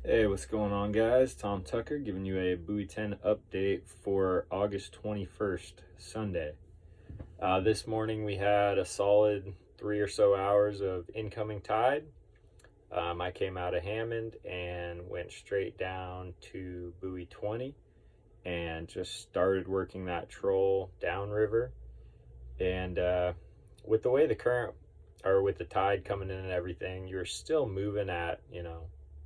Hey, what's going on, guys? Tom Tucker giving you a Buoy 10 update for August 21st, Sunday. This morning we had a solid 3 or so hours of incoming tide. I came out of Hammond and went straight down to Buoy 20 and just started working that troll downriver. And with the way the current, or with the tide coming in and everything, you're still moving at,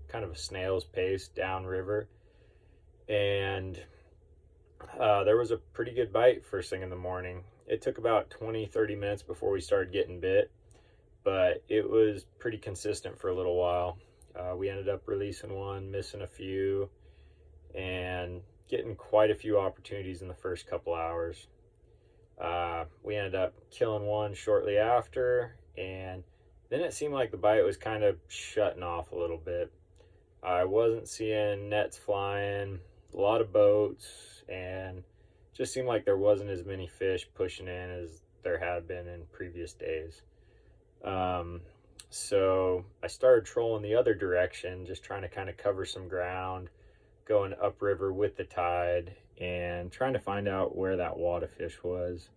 kind of a snail's pace downriver. And there was a pretty good bite first thing in the morning. It took about 20-30 minutes before we started getting bit, but it was pretty consistent for a little while. We ended up releasing one, missing a few, and getting quite a few opportunities in the first couple hours. We ended up killing one shortly after, and then it seemed like the bite was kind of shutting off a little bit. I wasn't seeing nets flying, a lot of boats, and just seemed like there wasn't as many fish pushing in as there had been in previous days. So I started trolling the other direction, just trying to kind of cover some ground, going upriver with the tide and trying to find out where that wad of fish was.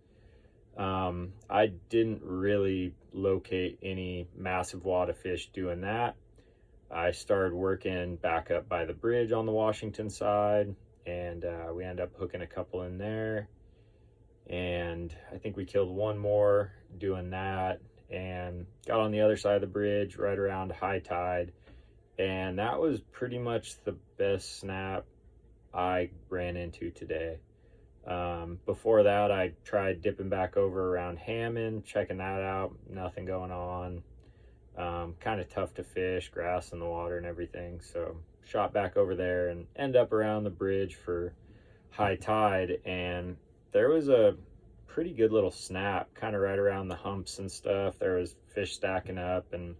I didn't really locate any massive wad of fish doing that. I started working back up by the bridge on the Washington side, and we ended up hooking a couple in there. And I think we killed one more doing that and got on the other side of the bridge right around high tide. And that was pretty much the best snap I ran into today. Before that, I tried dipping back over around Hammond, checking that out, nothing going on. Kind of tough to fish, grass in the water and everything. So shot back over there and end up around the bridge for high tide. And there was a pretty good little snap kind of right around the humps and stuff. There was fish stacking up, and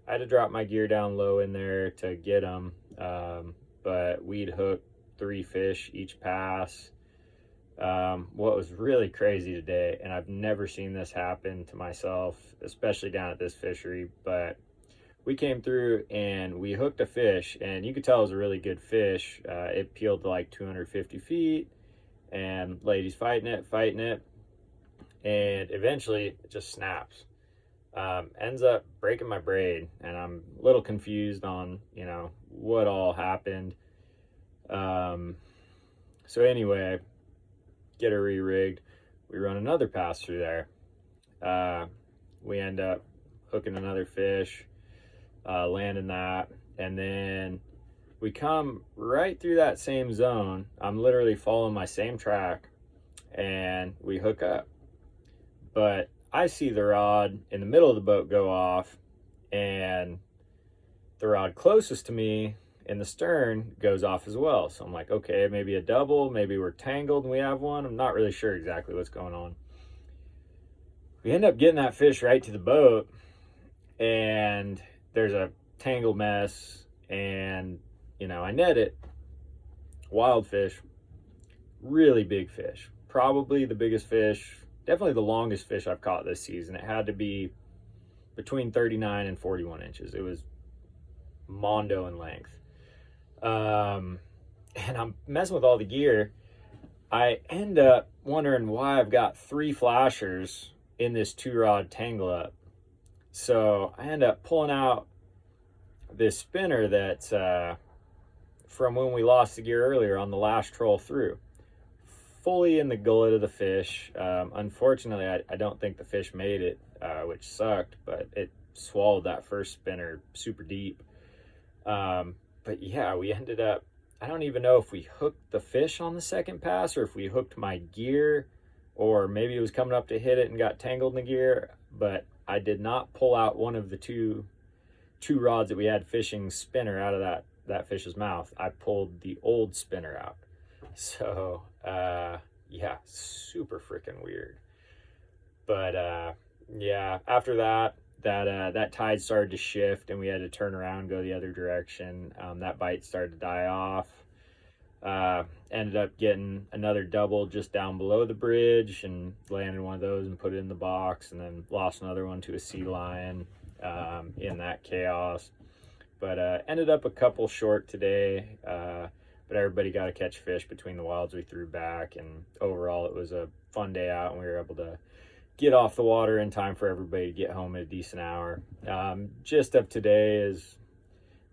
I had to drop my gear down low in there to get them. But we'd hooked 3 fish each pass. What was really crazy today, and I've never seen this happen to myself, especially down at this fishery, but we came through and we hooked a fish, and you could tell it was a really good fish. It peeled to like 250 feet, and lady's fighting it, and eventually it just snaps. Ends up breaking my braid, and I'm a little confused on, what all happened. So anyway, get her re-rigged. We run another pass through there. We end up hooking another fish, landing that, and then we come right through that same zone. I'm literally following my same track, and we hook up. But I see the rod in the middle of the boat go off, and the rod closest to me in the stern goes off as well. So I'm like, okay, maybe a double, maybe we're tangled and we have one. I'm not really sure exactly what's going on. We end up getting that fish right to the boat, and there's a tangle mess, and I net it. Wild fish, really big fish, probably the biggest fish, definitely the longest fish I've caught this season. It had to be between 39 and 41 inches. It was mondo in length. And I'm messing with all the gear. I end up wondering why I've got 3 flashers in this 2-rod tangle up. So I end up pulling out this spinner that's from when we lost the gear earlier on the last troll through, fully in the gullet of the fish. Unfortunately, I don't think the fish made it, which sucked, but it swallowed that first spinner super deep. But yeah, we ended up, I don't even know if we hooked the fish on the second pass or if we hooked my gear, or maybe it was coming up to hit it and got tangled in the gear, but I did not pull out one of the two rods that we had fishing spinner out of that fish's mouth. I pulled the old spinner out. So, yeah, super freaking weird. But, yeah, after that tide started to shift, and we had to turn around and go the other direction. That bite started to die off. Ended up getting another double just down below the bridge and landed one of those and put it in the box, and then lost another one to a sea lion in that chaos. but ended up a couple short today. But everybody got to catch fish between the wilds we threw back, and overall it was a fun day out, and we were able to get off the water in time for everybody to get home at a decent hour. Gist of today is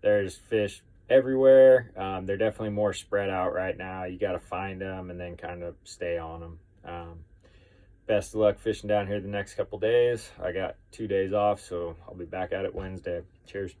there's fish everywhere. They're definitely more spread out right now. You got to find them and then kind of stay on them. Best of luck fishing down here the next couple days. I got 2 days off, so I'll be back at it Wednesday. Cheers.